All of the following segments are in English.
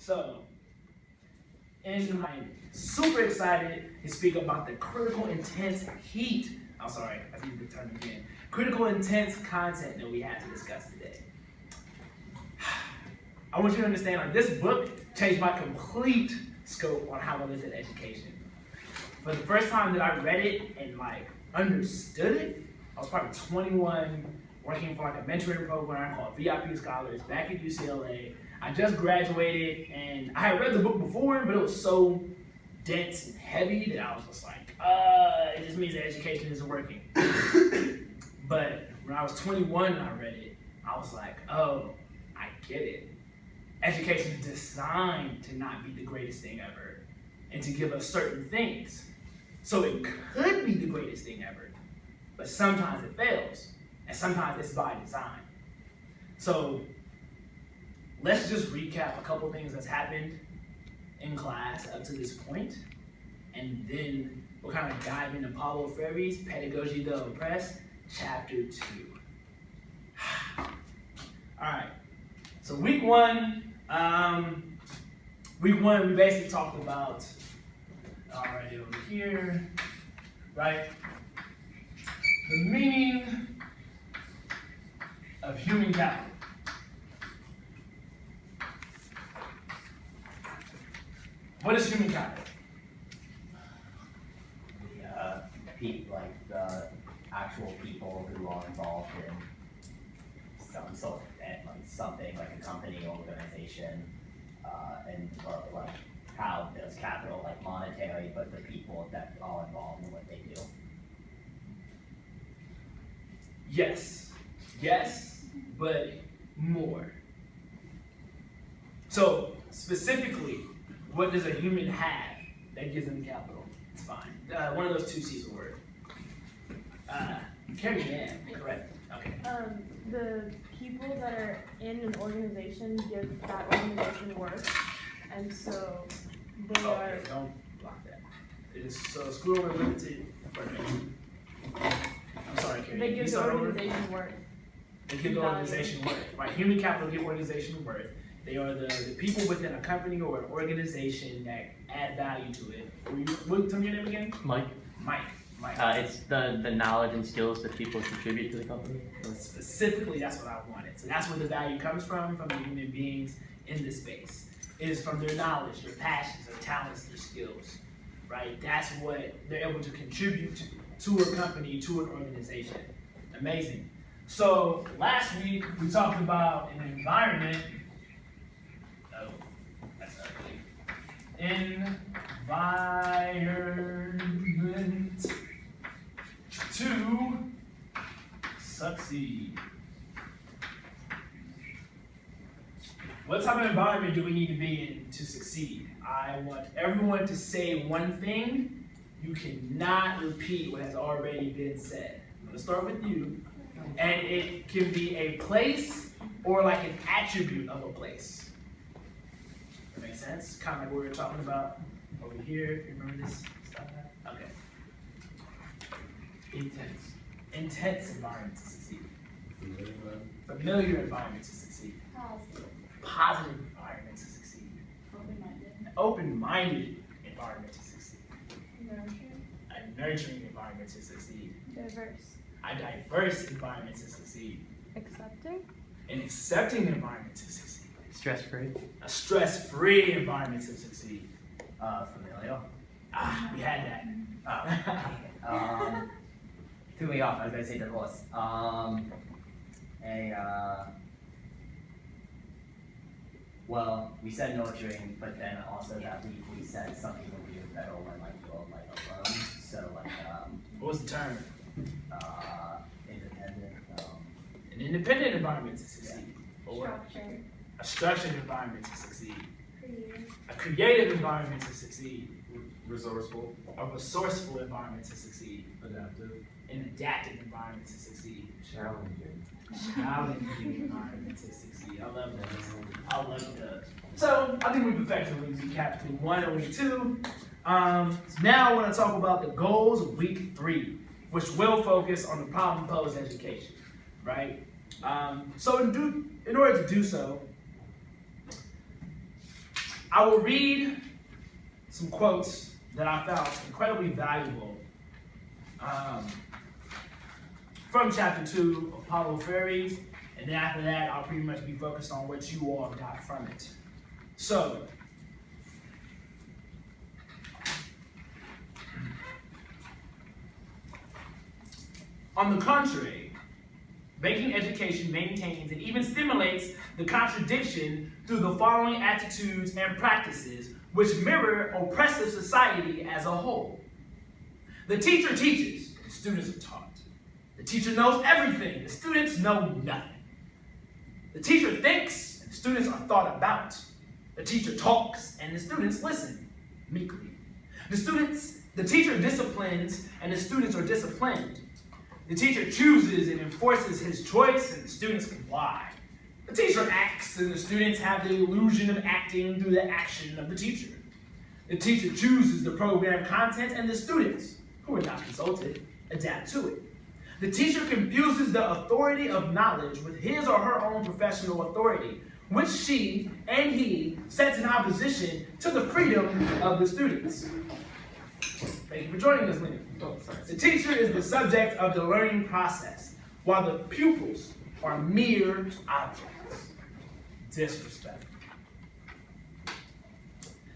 So, and I'm super excited to speak about the critical intense heat. I'm sorry, I need the term again. Critical intense content that we have to discuss today. I want you to understand, like, this book changed my complete scope on how I look at education. For the first time that I read it and like understood it, I was probably 21, working for like a mentoring program called VIP Scholars back at UCLA. I just graduated and I had read the book before, but it was so dense and heavy that I was just like, it just means that education isn't working. But when I was 21 and I read it, I was like, oh, I get it. Education is designed to not be the greatest thing ever and to give us certain things. So it could be the greatest thing ever, but sometimes it fails, and sometimes it's by design. So let's just recap a couple things that's happened in class up to this point, and then we'll kind of dive into Paulo Freire's Pedagogy of the Oppressed, Chapter 2. All right, so week one, we basically talked about, already over here, right? The meaning of human capital. What is human capital? The actual people who are involved in some sort of like something like a company, organization, or like how there's capital, like monetary, but the people that are involved in what they do. Yes, but more. So specifically, what does a human have that gives them capital? It's fine. One of those two C's will work. Carrie Ann, correct. Okay. The people that are in an organization give that organization work, and so they are. Don't block that. It is so screw over limited. I'm sorry, Carrie. They give the organization work. They give the organization worth. Right? Human capital give organization worth. They are the people within a company or an organization that add value to it. Tell me your name again? Mike. Mike. It's the knowledge and skills that people contribute to the company. Specifically, that's what I wanted. So that's where the value comes from the human beings in this space. It is from their knowledge, their passions, their talents, their skills, right? That's what they're able to contribute to a company, to an organization. Amazing. So last week, we talked about an environment. Oh, that's ugly. Environment to succeed. What type of environment do we need to be in to succeed? I want everyone to say one thing. You cannot repeat what has already been said. I'm going to start with you. And it can be a place or like an attribute of a place. That makes sense? Kind of like what we were talking about over here. If you remember this stuff? Okay. Intense environment to succeed. Familiar environment to succeed. Positive environment to succeed. Open-minded environment to succeed. A nurturing environment to succeed. A diverse environment to succeed. An accepting environment to succeed. Stress-free. A stress-free environment to succeed. Familiar. We had that. Threw me off. I was going to say divorce. Well, we said nurturing, but then also that we said something would be better when like you're like alone. So like What was the term? Independent. An independent environment to succeed. Structure. A structured environment to succeed. A creative environment to succeed. Resourceful. A resourceful environment to succeed. Adaptive. An adaptive environment to succeed. Challenging. Challenging environment to succeed. I love those. So I think we've effectively recapped week 1 and week 2. Now I want to talk about the goals of week 3, which will focus on the problem posed education, right? So in order to do so, I will read some quotes that I found incredibly valuable from chapter 2 of Apollo Fairies, and then after that, I'll pretty much be focused on what you all got from it. So, on the contrary, banking education maintains and even stimulates the contradiction through the following attitudes and practices which mirror oppressive society as a whole. The teacher teaches, the students are taught. The teacher knows everything, the students know nothing. The teacher thinks, and the students are thought about. The teacher talks, and the students listen meekly. The teacher disciplines, and the students are disciplined. The teacher chooses and enforces his choice, and the students comply. The teacher acts, and the students have the illusion of acting through the action of the teacher. The teacher chooses the program content, and the students, who are not consulted, adapt to it. The teacher confuses the authority of knowledge with his or her own professional authority, which she and he sets in opposition to the freedom of the students. Thank you for joining us, Lena. The teacher is the subject of the learning process, while the pupils are mere objects. Disrespect.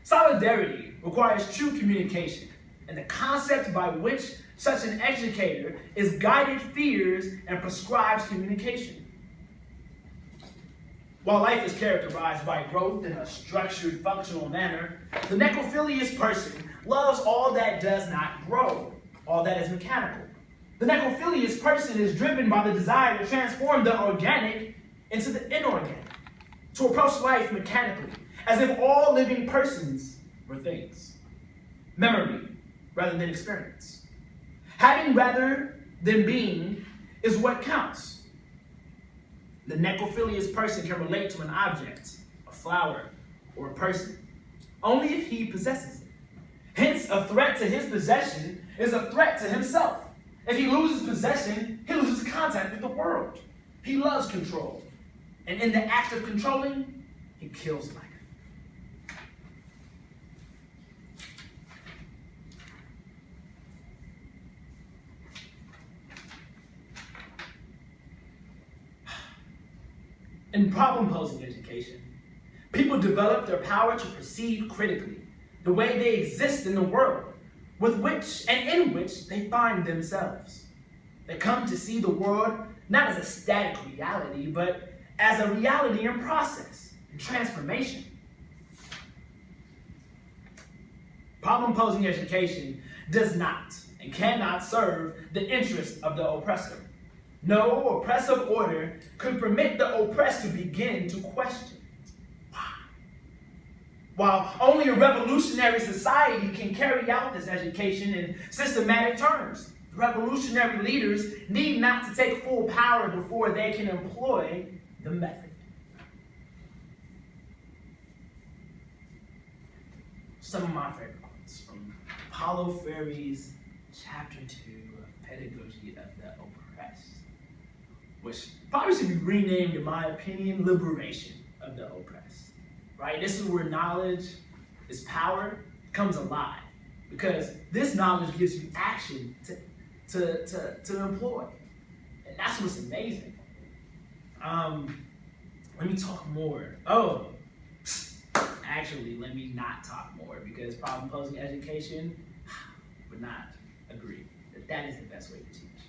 Solidarity requires true communication, and the concept by which such an educator is guided fears and prescribes communication. While life is characterized by growth in a structured, functional manner, the necrophilious person loves all that does not grow, all that is mechanical. The necrophilious person is driven by the desire to transform the organic into the inorganic, to approach life mechanically, as if all living persons were things. Memory rather than experience. Having rather than being is what counts. The necrophilious person can relate to an object, a flower, or a person, only if he possesses it. Hence, a threat to his possession is a threat to himself. If he loses possession, he loses contact with the world. He loves control, and in the act of controlling, he kills life. In problem-posing education, people develop their power to perceive critically the way they exist in the world, with which and in which they find themselves. They come to see the world not as a static reality, but as a reality in process and transformation. Problem-posing education does not and cannot serve the interest of the oppressor. No oppressive order could permit the oppressed to begin to question why. While only a revolutionary society can carry out this education in systematic terms, revolutionary leaders need not to take full power before they can employ the method. Some of my favorite quotes from Apollo Fairies, Chapter 2 of Pedagogy of the Oppressed, which probably should be renamed, in my opinion, Liberation of the Oppressed. Right? This is where knowledge is power comes alive, because this knowledge gives you action to employ, and that's what's amazing. Let me talk more. Actually, let me not talk more, because problem-posing education would not agree that is the best way to teach.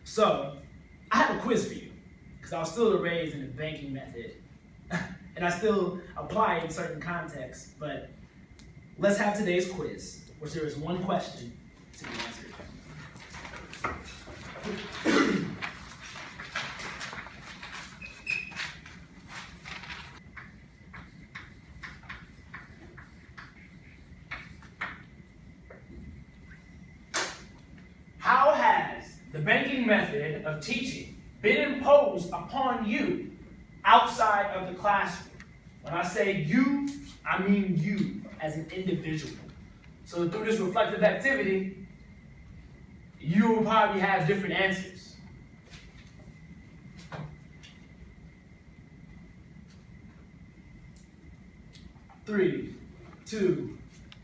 So, I have a quiz for you, because I was still raised in the banking method, and I still apply it in certain contexts, but let's have today's quiz, which there is one question to be answered. How has the banking method of teaching been imposed upon you outside of the classroom? When I say you, I mean you as an individual. So through this reflective activity, you will probably have different answers. Three, 2,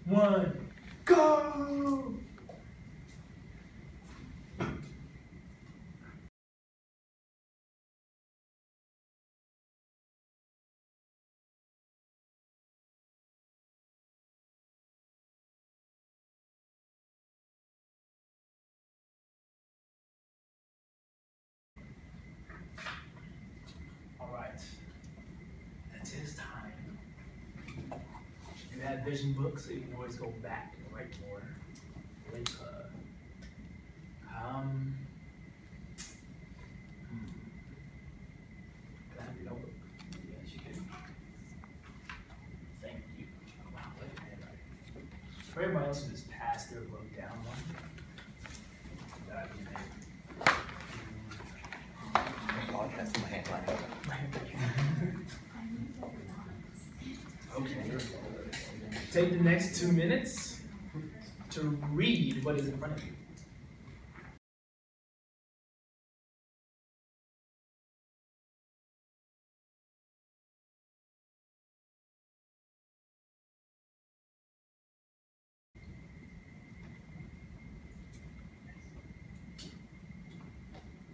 1, go! All right, that is time. You have vision books, so you can always go back and write more later. Can I have your notebook? Yes, you can. Thank you. Wow, look at handwriting. For everybody else who just passed their book down one. That'd be amazing. Okay. Take the next 2 minutes to read what is in front of you.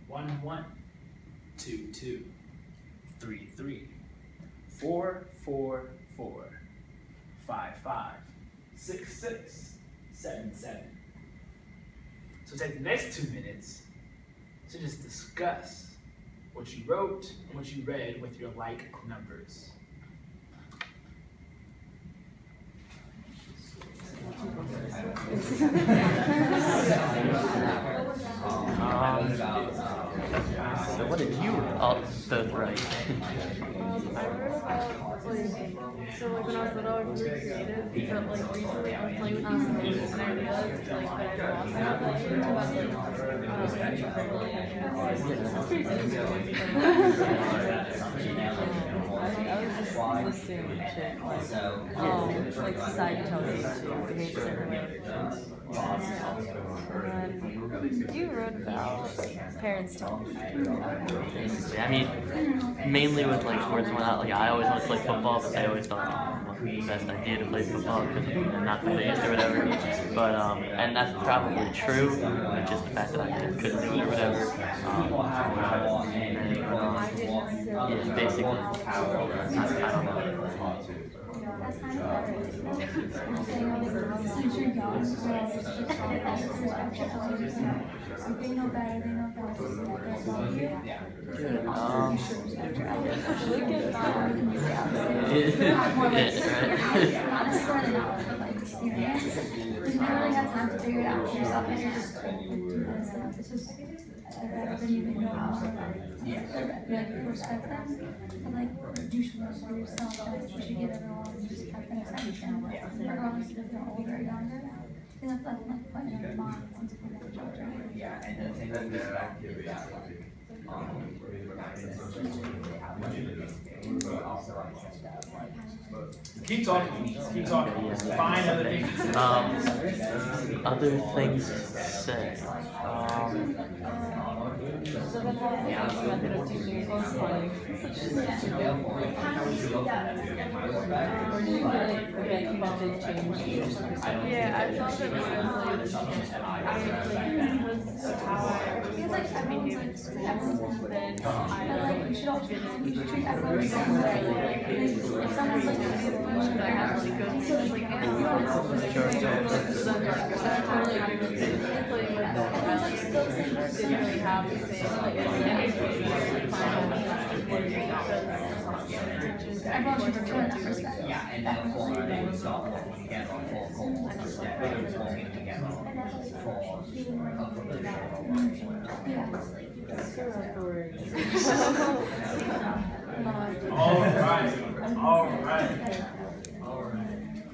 One, 1, 2, 2, 3, 3, 4, 4, 4, 5, 5, 6, 6, 7, 7. So take the next 2 minutes to just discuss what you wrote and what you read with your like numbers. So what did you both write? I wrote about, like, so like when I was little, I was really creative, but like recently I was playing with these things and I realized like that I lost that I was just listening to shit like society tells us to behave certain ways. And you wrote about parents telling Basically, I mean, mainly with like sports and whatnot. Like I always wanted to play football, but they always thought it wasn't the best idea to play football because I'm not the biggest or whatever. But and that's probably true. But just the fact that I couldn't do it or whatever. Yeah, basically. I don't know. That's kind of better. Since you're young, so they know better, they know best. Good. Look at that. Not necessarily not, but like experience. You never really have time to figure it out for yourself, and you're just it's just I didn't even know how to like respect them. But like you should learn for yourself, like you should give everyone just like an attention, regardless if they're older or younger. I think that's like putting in their minds into their children. Yeah, and the thing that we also understand that like Keep talking. Keep talking. Find other things to say. Other things to say. So then how is the method of teaching corresponding? Or do you feel like again people did change? Yeah, I felt that because like because of how I behaved in school, then I You should all treat didn't everyone the same way. If someone's like I had to like go through like didn't really have the same like everyone should return that respect. yeah, and then full learning stop working together on full goals instead of working together All right. All right. All right.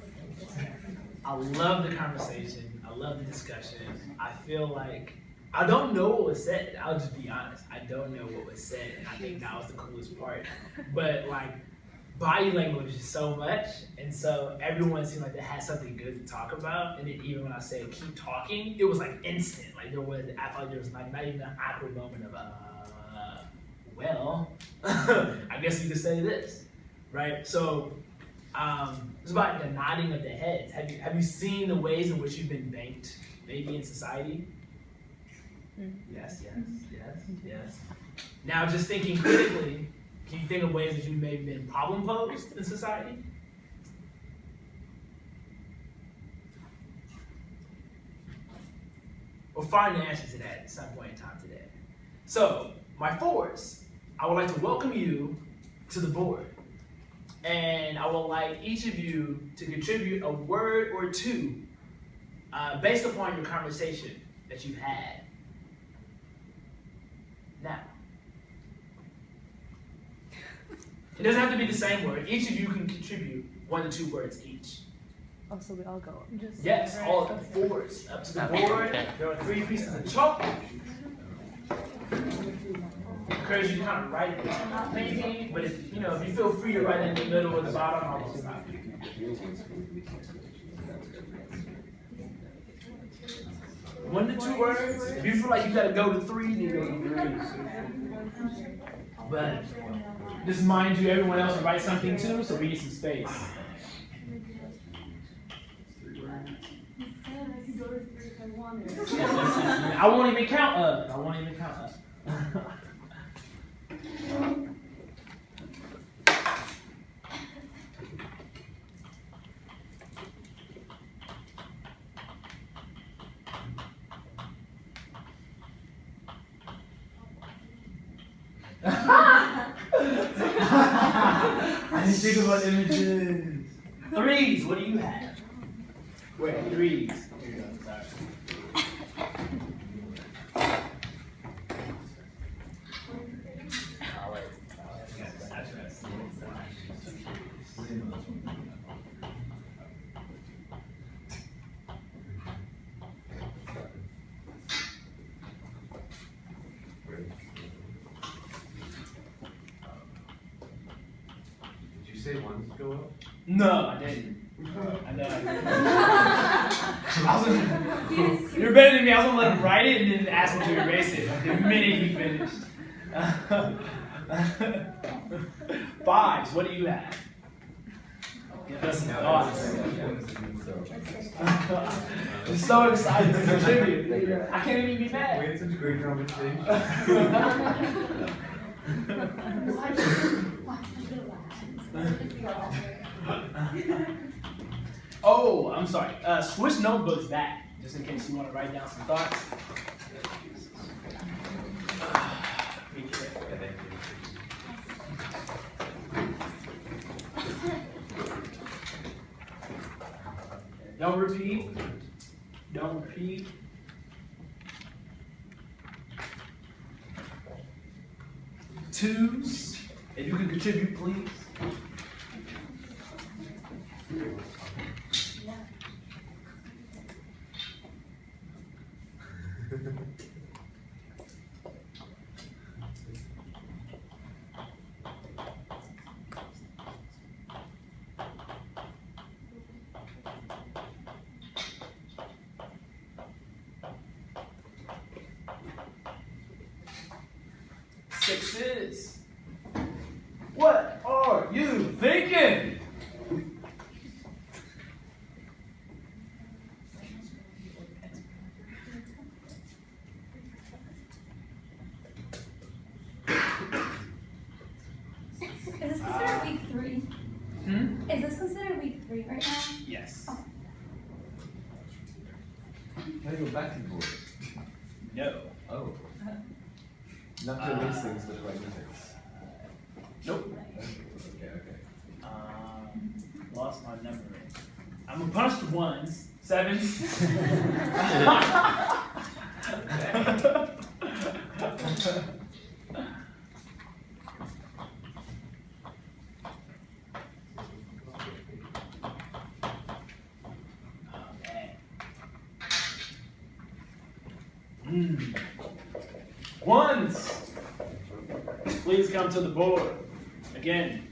I love the conversation. I love the discussion. I feel like I don't know what was said. I'll just be honest. I don't know what was said, and I think that was the coolest part. But like body language is so much, and so everyone seemed like they had something good to talk about. And then even when I said keep talking, it was like instant. Like there was, I felt like there was like not even an awkward moment of well, I guess you could say this, right? So It's about the nodding of the heads. Have you seen the ways in which you've been banked, maybe in society? Yes, yes, yes, yes. Now, just thinking critically, can you think of ways that you've maybe been problem posed in society? We'll find the answer to that at some point in time today. So, my fours, I would like to welcome you to the board. And I would like each of you to contribute a word or two based upon your conversation that you've had. Now, it doesn't have to be the same word. Each of you can contribute 1 to 2 words each. Oh, so we all go. Yes, all of the fours. Up to the board. Okay. There are 3 pieces of chalk. Encourage you to kind of write it maybe, but if you feel free to write in the middle or the bottom, I'll just stop you. 1 to 2 words. If you feel like you gotta go to 3, then you go to 3. But just mind you, everyone else will write something too, so we need some space. I won't even count up. I won't even count up. I didn't think about images. 3s, what do you have? Wait, 3s. Here you go, sorry. Did you say 1s go up? No, I didn't. You're better than me. I was gonna let him write it and then ask him to erase it the minute he finished. 5s, what do you have? Give us some thoughts. I'm so excited to contribute. I can't even be mad. We had such a great conversation. Oh, I'm sorry. Switch notebooks back, just in case you want to write down some thoughts. Be careful. Don't repeat. Don't repeat. Twos, if you can contribute, please. Sixes. What are you thinking? Is this considered week 3? Hmm? Is this considered week 3 right now? Yes. Can I go back to the board? No. Oh. Not to erase things, but to write new things. Nope. Okay. Lost my numbering. I'm gonna punch the 1s, 7s. Okay. 1s. Please come to the board. Again.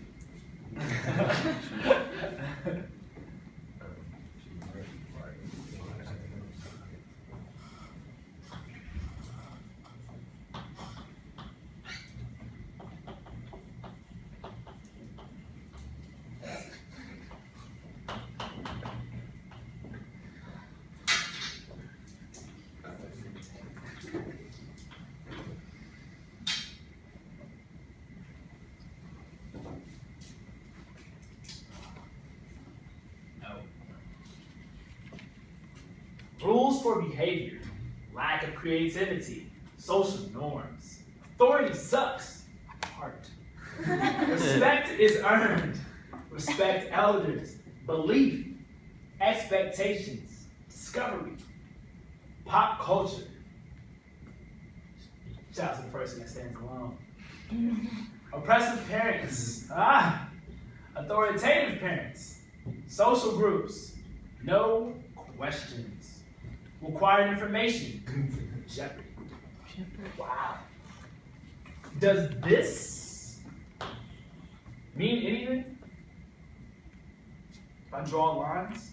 rules for behavior, lack of creativity, social norms. Authority sucks. Heart. Respect is earned. Respect elders. Belief. Expectations. Discovery. Pop culture. Shout out to the person that stands alone. Oppressive parents. Authoritative parents. Social groups. No questions. Required information. Jeopardy. Wow. Does this mean anything? If I draw lines?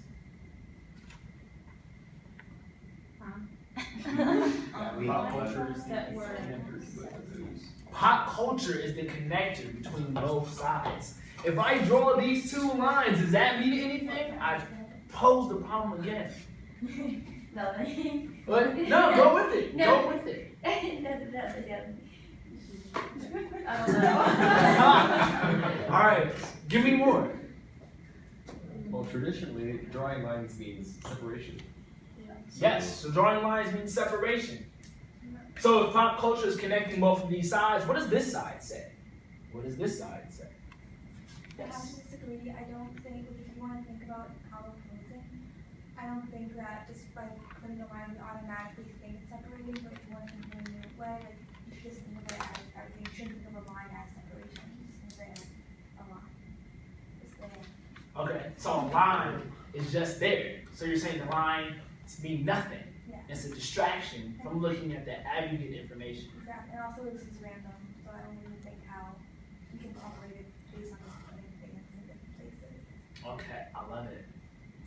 Pop culture is the connector between both sides. If I draw these two lines, does that mean anything? I pose the problem again. Nothing. But no, go with it. No. Go with it. I don't know. All right, give me more. Well, traditionally, drawing lines means separation. Yes, so drawing lines means separation. So if pop culture is connecting both of these sides, what does this side say? What does this side say? I disagree. I don't think, if you want to think about how we're closing, I don't think that just by putting a line, we automatically think it's separating, but if you want to think in a new way, like, you should just think of it as everything. You shouldn't think of a line as separation. You just think of it as a line. Just there. Okay, so a line is just there. So you're saying the line means nothing. Yeah. It's a distraction from looking at the aggregate information. Exactly. And also, this is random, so I don't really think how you can operate it based on just putting things in different places. Okay, I love it.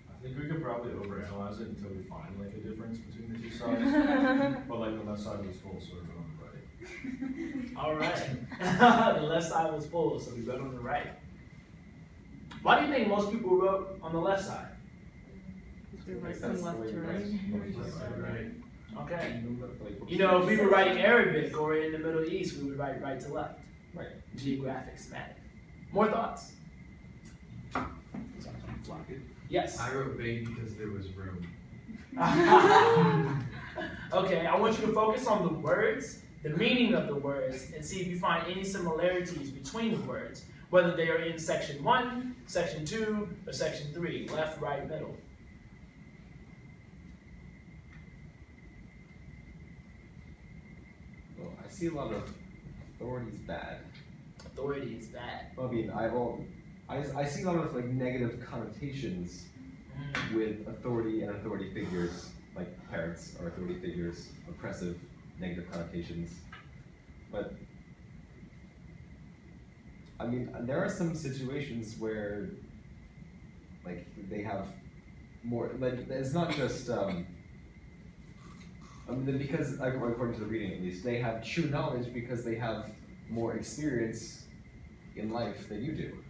I think we could probably overanalyze it until we find like a difference between the two sides. But like the left side was full, so we're on the right. All right. The left side was full, so we wrote on the right. Why do you think most people wrote on the left side? We write from left to right. Right. Okay. You know, if we were writing Arabic or in the Middle East, we would write right to left. Right. Geographic schematic. More thoughts? Yes. I wrote big because there was room. Okay, I want you to focus on the words, the meaning of the words, and see if you find any similarities between the words, whether they are in section 1, section 2, or section 3, left, right, middle. Well, I see a lot of authority's bad. Authority is bad. I mean, I see a lot of like negative connotations with authority and authority figures, like parents or authority figures, oppressive, negative connotations. But I mean, there are some situations where like they have more, like it's not just, I mean, because according to the reading at least, they have true knowledge because they have more experience in life than you do.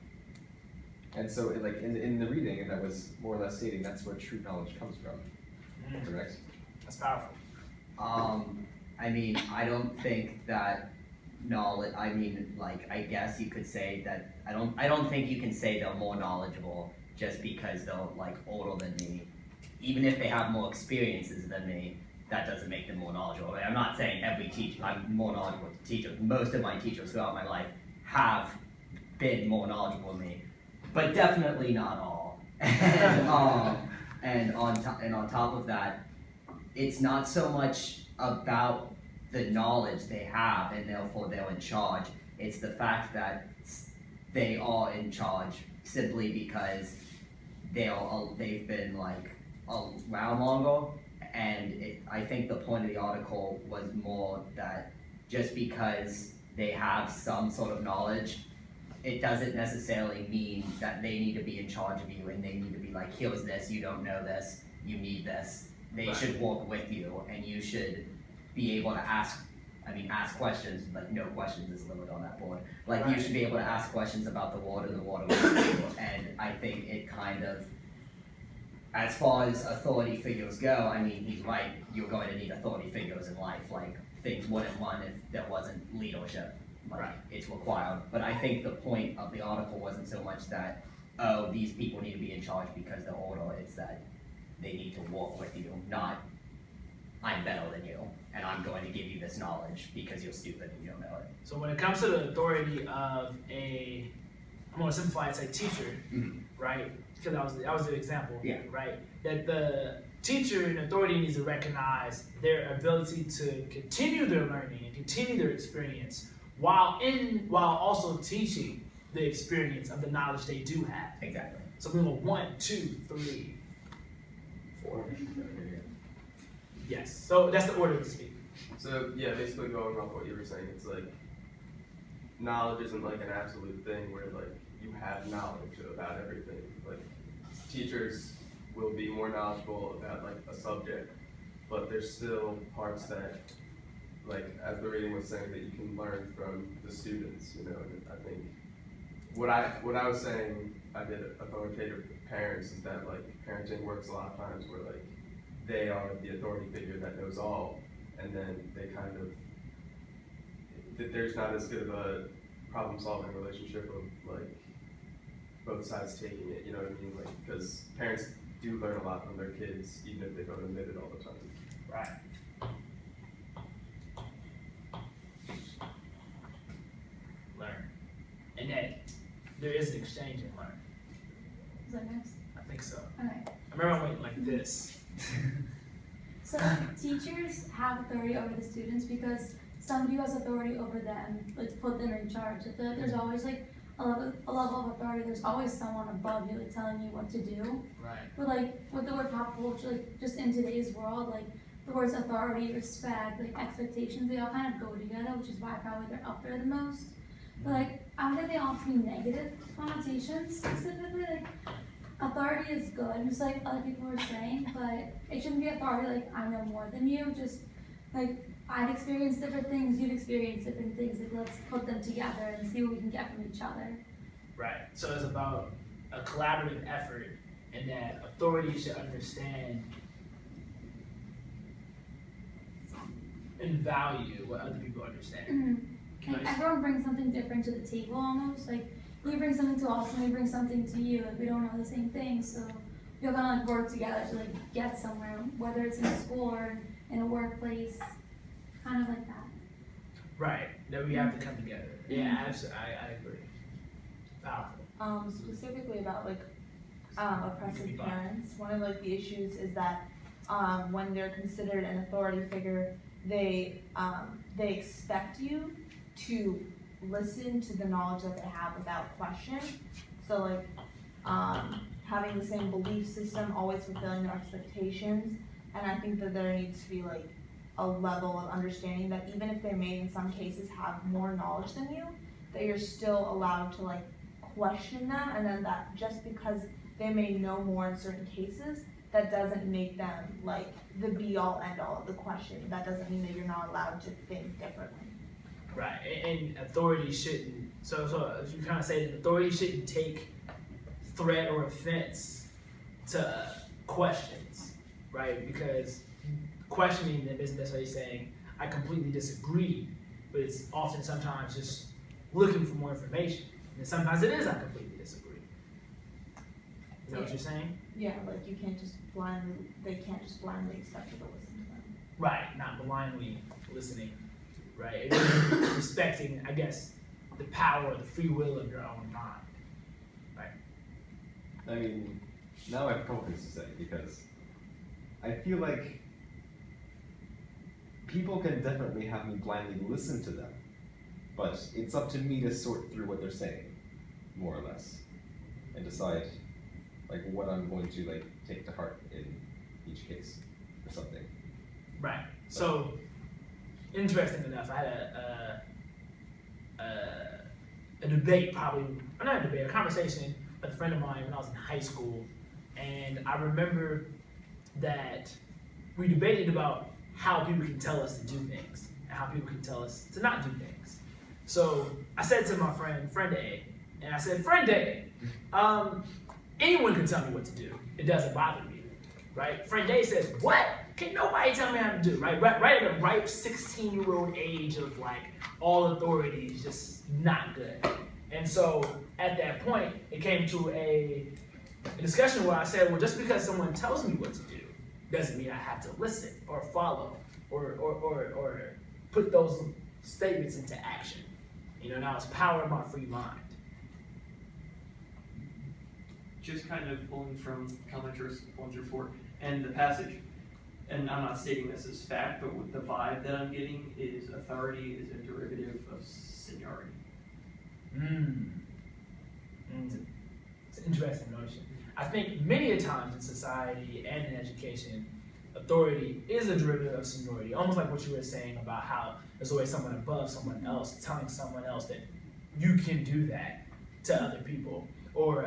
And so, like in the reading, that was more or less stating that's where true knowledge comes from. Correct? That's powerful. I mean, I don't think that knowledge. I mean, like, I guess you could say that. I don't think you can say they're more knowledgeable just because they're like older than me. Even if they have more experiences than me, that doesn't make them more knowledgeable. I'm not saying every teacher. I'm more knowledgeable than teachers. Most of my teachers throughout my life have been more knowledgeable than me, but definitely not all. And on top of that, it's not so much about the knowledge they have and therefore they're in charge. It's the fact that they are in charge simply because they've been like around longer. And I think the point of the article was more that just because they have some sort of knowledge, it doesn't necessarily mean that they need to be in charge of you and they need to be like, here's this, you don't know this, you need this. They should work with you and you should be able to ask questions, like no questions is limited on that board. Like you should be able to ask questions about the water with you. And I think it kind of, as far as authority figures go, I mean, he's right, you're going to need authority figures in life. Like things wouldn't run if there wasn't leadership. Like, it's required. But I think the point of the article wasn't so much that, oh, these people need to be in charge because they're older. It's that they need to work with you, not I'm better than you, and I'm going to give you this knowledge because you're stupid and you don't know it. So when it comes to the authority of I'm gonna simplify it, say teacher, right? Because that was the example, Yeah. right? That the teacher and authority needs to recognize their ability to continue their learning and continue their experience while also teaching the experience of the knowledge they do have. Exactly. So we want 1, 2, 3, 4. Yes. So that's the order to speak. So yeah, basically going off what you were saying, it's like knowledge isn't like an absolute thing where like you have knowledge about everything. Like teachers will be more knowledgeable about like a subject, but there's still parts that, like as the reading was saying, that you can learn from the students, you know. And I think what I was saying, I did authoritative parents, is that like parenting works a lot of times where like they are the authority figure that knows all, and then they kind of, there's not as good of a problem-solving relationship of like both sides taking it, you know what I mean? Like, because parents do learn a lot from their kids, even if they don't admit it all the time. Right. Learn. And that there is an exchange in learn. Is that next? I think so. Okay. I remember I went like this. So teachers have authority over the students because somebody who has authority over them, like put them in charge. I feel like there's always like a level of authority. There's always someone above you like telling you what to do. Right. But like with the word pop culture, like just in today's world, like the words authority, respect, like expectations, they all kind of go together, which is why probably they're up there the most. But like I don't think they all have to be negative connotations specifically. Like authority is good, just like other people were saying, but it shouldn't be authority like I know more than you. Just like I've experienced different things, you've experienced different things. Like let's put them together and see what we can get from each other. Right. So it's about a collaborative effort, and that authority should understand and value what other people understand. Like Nice. everyone brings something different to the table almost. Like you bring something to us and we bring something to you. Like we don't know the same thing, so you're gonna like work together to like get somewhere, whether it's in school or in a workplace, kind of like that. Right. That we have to come together. Yeah, absolutely. I agree. Powerful. Specifically about like oppressive parents, one of like the issues is that when they're considered an authority figure, they expect you to listen to the knowledge that they have without question. So like having the same belief system, always fulfilling their expectations, and I think that there needs to be like a level of understanding that even if they may in some cases have more knowledge than you, that you're still allowed to like question them, and then that just because they may know more in certain cases, that doesn't make them like the be all end all of the question. That doesn't mean that you're not allowed to think differently. Right. And authority shouldn't. So you kind of say that authority shouldn't take threat or offense to questions, right? Because questioning them isn't necessarily saying I completely disagree, but it's often sometimes just looking for more information. And sometimes it is I completely disagree. Is that what you're saying? Yeah, like they can't just blindly expect you to listen to them. Right, not blindly listening, right? Respecting, I guess, the power, the free will of your own mind, right? I mean, now I have a couple things to say, because I feel like people can definitely have me blindly listen to them, but it's up to me to sort through what they're saying, more or less, and decide like what I'm going to like take to heart in each case or something. Right. So, interesting enough, I had a debate, probably, or not a debate, a conversation with a friend of mine when I was in high school, and I remember that we debated about how people can tell us to do things and how people can tell us to not do things. So I said to my friend A, and I said, friend A, anyone can tell me what to do. It doesn't bother me, right? Friend A says, what? Can nobody tell me how to do, right? Right at the ripe 16-year-old age of like all authority is just not good. And so at that point, it came to a discussion where I said, well, just because someone tells me what to do doesn't mean I have to listen or follow or put those statements into action. You know, now it's power of my free mind. Just kind of pulling from comment verse 1 through 4 and the passage, and I'm not stating this as fact, but what the vibe that I'm getting is authority is a derivative of seniority. It's an interesting notion. I think many a times in society and in education, authority is a derivative of seniority, almost like what you were saying about how there's always someone above someone else telling someone else that you can do that to other people, or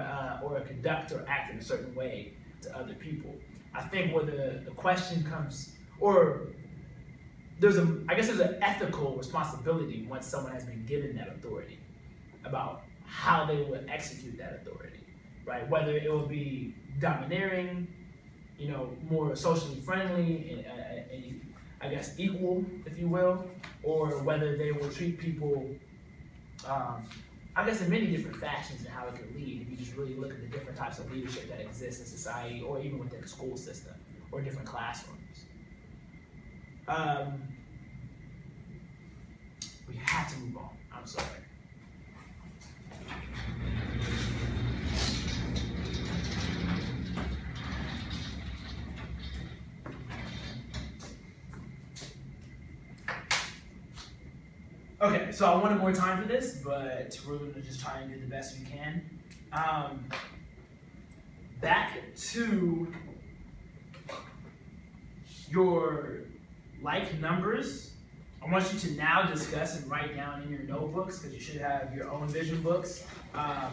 conduct or act in a certain way to other people. I think where the question comes, or there's an ethical responsibility once someone has been given that authority about how they would execute that authority, right? Whether it will be domineering, you know, more socially friendly, and I guess equal, if you will, or whether they will treat people, I guess in many different fashions and how it could lead, if you just really look at the different types of leadership that exist in society, or even within the school system, or different classrooms. We have to move on. I'm sorry. Okay, so I wanted more time for this, but we're going to just try and do the best we can. Back to your like numbers, I want you to now discuss and write down in your notebooks, because you should have your own vision books. I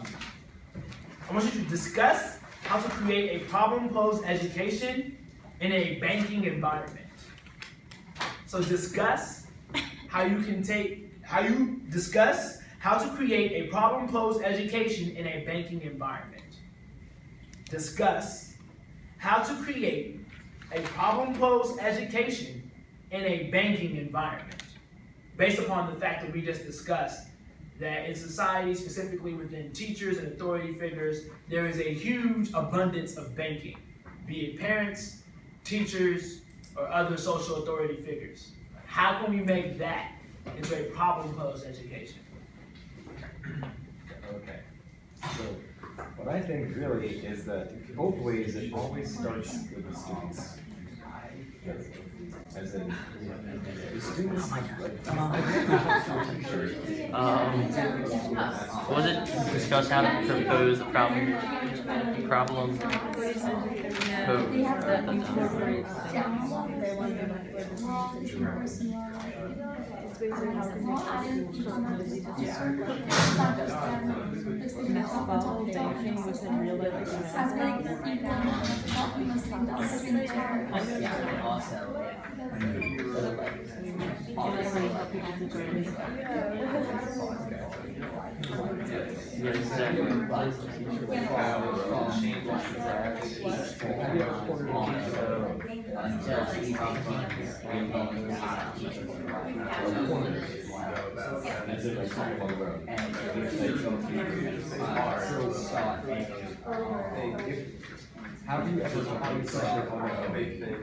want you to discuss how to create a problem-posed education in a banking environment. So discuss how you discuss how to create a problem-posed education in a banking environment. Discuss how to create a problem-posed education in a banking environment, based upon the fact that we just discussed that in society, specifically within teachers and authority figures, there is a huge abundance of banking, be it parents, teachers, or other social authority figures. How can we make that into a problem-posed education? Okay, so what I think really is that both ways it always starts with the students. As in, the students Was it discuss how to propose a problem How do you ever find such a big thing?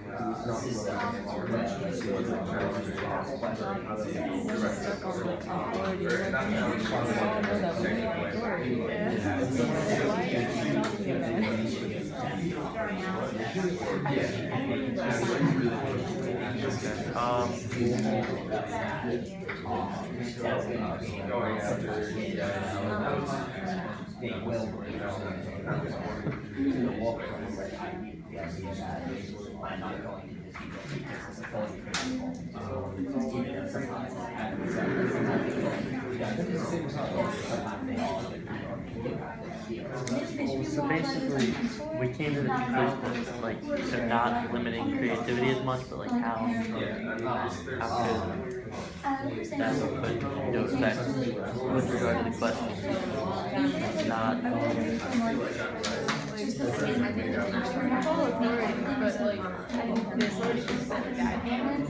So basically, we came to the conclusion that like they're not limiting creativity as much, but like how could that will put into effect with regard to the question. Not Full authority, but like the authority can set guidelines.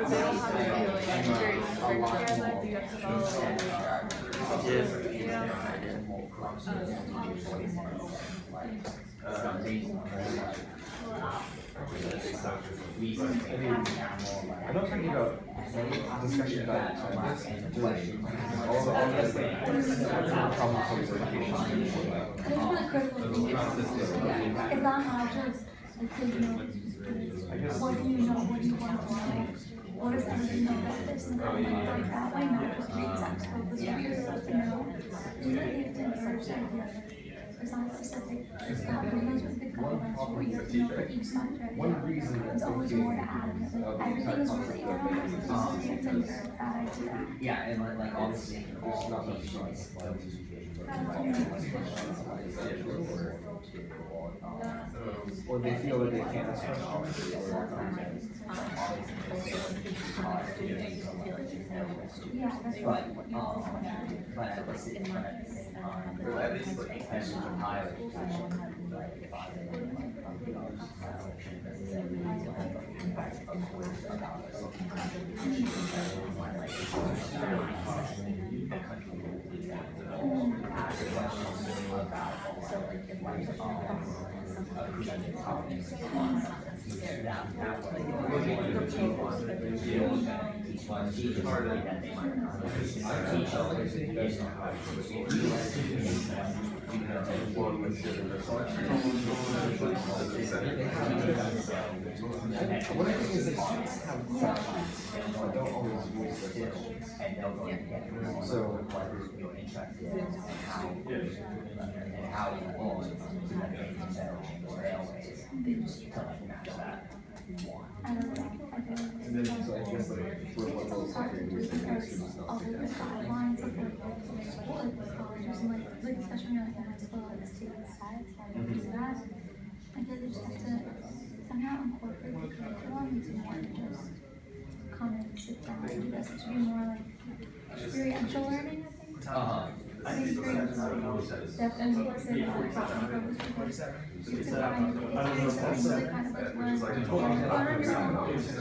They don't have to be like very strict guidelines you have to follow. research papers now more like. I'm not talking about discussion about this, just all the problem solving education. I think for the critical thinking, it's not just like taking notes, what do you know, what do you want to learn? What is everything know about this and that, like that way, not just read textbook, but read yourself to know. You really have to encourage the idea that it's not specific, it's not, but those are the guidelines for what you have to know for each subject. One reason There's always more to add, like everything is really around, so you have to encourage that idea. Yeah, and like obviously, There's not much choice. Or they feel that they can't ask questions. Yeah, that's but right. at the same time, at least like especially in higher education, like if I did like in fact of course about this, the country will be ask questions about also like topics that One of the things they have but don't always use their questions. So you're interested in how you want to make railways to like match that. So I guess like for what those are doing is they make students not all of the guidelines of like school, like colleges and like especially like high school, like student sides, that. I feel like they just have to somehow incorporate the curriculum into more than just come and sit down and do this. It should be more like experiential learning, I think. I think Definitely like say that problem purpose because you have to find ways to really kind of like learn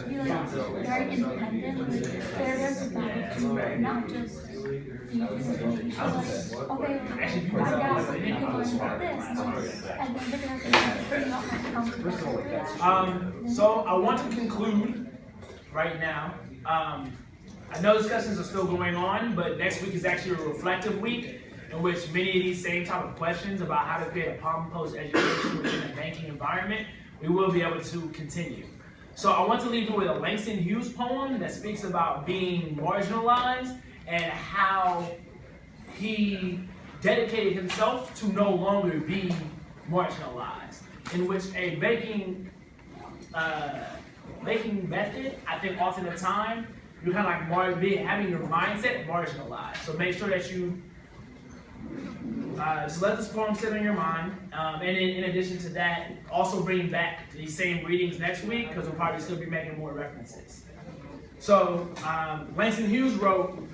be like very independent, like they're there to guide you, not just be like, okay, I guess you can learn about this, and then they're gonna say not come together. So I want to conclude right now. I know discussions are still going on, but next week is actually a reflective week in which many of these same type of questions about how to create a problem-posed education within a banking environment, we will be able to continue. So I want to leave you with a Langston Hughes poem that speaks about being marginalized and how he dedicated himself to no longer be marginalized, in which a banking method, I think often the time, you're kind of like having your mindset marginalized. So make sure that you just let this poem sit in your mind. And in addition to that, also bring back these same readings next week because we'll probably still be making more references. So Langston Hughes wrote,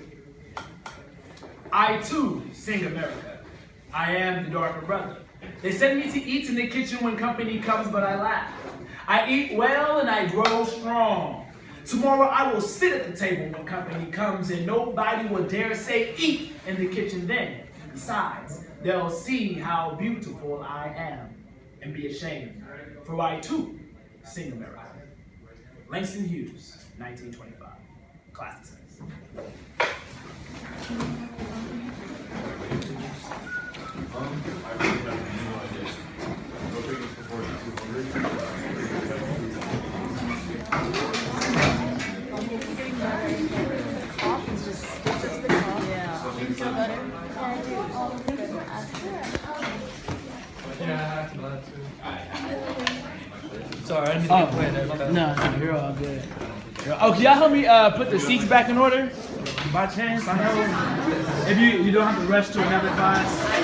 I too sing America. I am the darker brother. They send me to eat in the kitchen when company comes, but I laugh. I eat well and I grow strong. Tomorrow I will sit at the table when company comes and nobody will dare say eat in the kitchen then. Besides, they'll see how beautiful I am and be ashamed, for I too sing America. Langston Hughes, 1925. Class dismissed. I really have no idea. No figures before 200. Sorry, I need to get playing there. No, you're all good. Oh, can y'all help me put the seats back in order? By chance, I know. If you don't have to rush to another class.